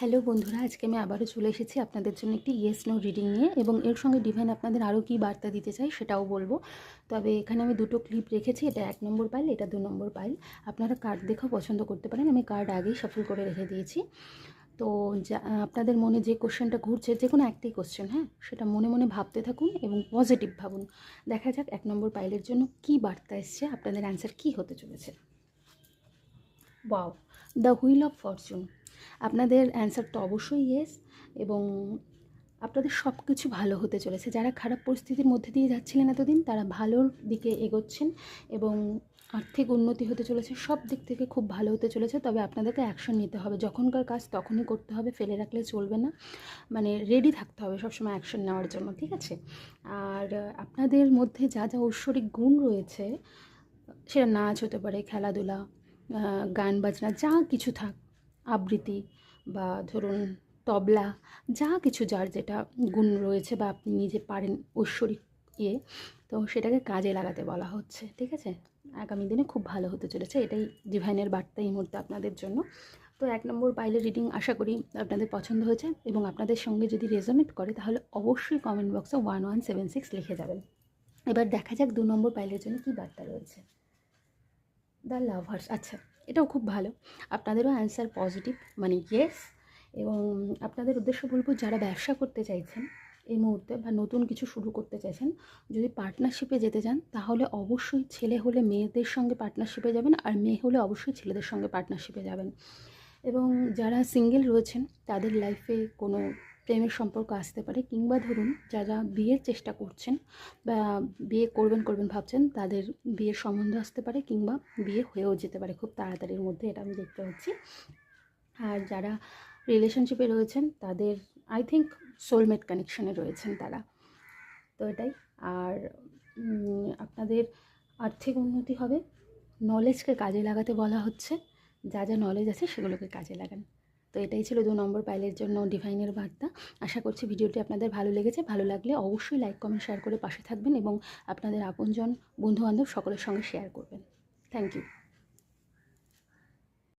Hello বন্ধুরা, আজকে আমি আবারও চলে এসেছি আপনাদের জন্য একটি ইয়েস নো রিডিং নিয়ে, এবং এর সঙ্গে ডিভাইন আপনাদের আরও কী বার্তা দিতে চাই সেটাও বলবো। তবে এখানে আমি দুটো ক্লিপ রেখেছি, এটা 1 নম্বর পাইল, এটা 2 নম্বর পাইল। আপনারা কার্ড দেখেও পছন্দ করতে পারেন, আমি কার্ড আগেই শাফল করে রেখে দিয়েছি। তো যা আপনাদের মনে যে কোশ্চেনটা ঘুরছে, যে কোনো একটাই কোশ্চেন, হ্যাঁ, সেটা মনে মনে ভাবতে থাকুন এবং পজিটিভ ভাবুন। দেখা যাক 1 নম্বর পাইলের জন্য কী বার্তা এসছে, আপনাদের অ্যান্সার কী হতে চলেছে। Wow, the wheel of Fortune. আপনাদের অ্যান্সার তো অবশ্যই ইয়েস, এবং আপনাদের সব কিছু ভালো হতে চলেছে। যারা খারাপ পরিস্থিতির মধ্যে দিয়ে যাচ্ছিলেন এতদিন, তারা ভালোর দিকে এগোচ্ছেন এবং আর্থিক উন্নতি হতে চলেছে, সব দিক থেকে খুব ভালো হতে চলেছে। তবে আপনাদেরকে অ্যাকশন নিতে হবে, যখনকার কাজ তখনই করতে হবে, ফেলে রাখলে চলবে না। মানে রেডি থাকতে হবে সবসময় অ্যাকশন নেওয়ার জন্য, ঠিক আছে? আর আপনাদের মধ্যে যা যা ঐশ্বরিক গুণ রয়েছে, সেটা নাচ হতে পারে, খেলাধুলা, গান বাজনা, যা কিছু থাক, আবৃত্তি বা ধরুন তবলা, যা কিছু যার যেটা গুণ রয়েছে বা আপনি নিজে পারেন ঐশ্বরিক ইয়ে, তো সেটাকে কাজে লাগাতে বলা হচ্ছে, ঠিক আছে? আগামী দিনে খুব ভালো হতে চলেছে, এটাই ডিভাইনের বার্তা এই মুহূর্তে আপনাদের জন্য। তো 1 নম্বর পাইলের রিডিং আশা করি আপনাদের পছন্দ হয়েছে, এবং আপনাদের সঙ্গে যদি রেজোনেট করে তাহলে অবশ্যই কমেন্ট বক্সে 1176 লিখে যাবেন। এবার দেখা যাক 2 নম্বর পাইলের জন্য কী বার্তা রয়েছে। দ্য লাভার্স, আচ্ছা, এটাও খুব ভালো। আপনাদেরও অ্যান্সার পজিটিভ, মানে ইয়েস। এবং আপনাদের উদ্দেশ্য বলবো, যারা ব্যবসা করতে চাইছেন এই মুহূর্তে বা নতুন কিছু শুরু করতে চাইছেন, যদি পার্টনারশিপে যেতে চান তাহলে অবশ্যই ছেলে হলে মেয়েদের সঙ্গে পার্টনারশিপে যাবেন, আর মেয়ে হলে অবশ্যই ছেলেদের সঙ্গে পার্টনারশিপে যাবেন। এবং যারা সিঙ্গেল রয়েছেন তাদের লাইফে কোনো প্রেমের সম্পর্ক আসতে পারে, কিংবা ধরুন যারা বিয়ের চেষ্টা করছেন বা বিয়ে করবেন ভাবছেন, তাদের বিয়ের সম্বন্ধ আসতে পারে, কিংবা বিয়ে হয়েও যেতে পারে খুব তাড়াতাড়ির মধ্যে, এটা আমি দেখতে পাচ্ছি। আর যারা রিলেশনশিপে রয়েছেন তাদের আই থিঙ্ক সোলমেট কানেকশনে রয়েছেন তারা, তো এটাই। আর আপনাদের আর্থিক উন্নতি হবে, নলেজকে কাজে লাগাতে বলা হচ্ছে, যা যা নলেজ আছে সেগুলোকে কাজে লাগান। তো এটাই ছিল 2 নম্বর পাইলের জন্য ডিভাইনের বার্তা। আশা করছি ভিডিওটি আপনাদের ভালো লেগেছে। ভালো লাগলে অবশ্যই লাইক, কমেন্ট, শেয়ার করে পাশে থাকবেন, এবং আপনাদের আপনজন, বন্ধুবান্ধব সকলের সঙ্গে শেয়ার করবেন। Thank you.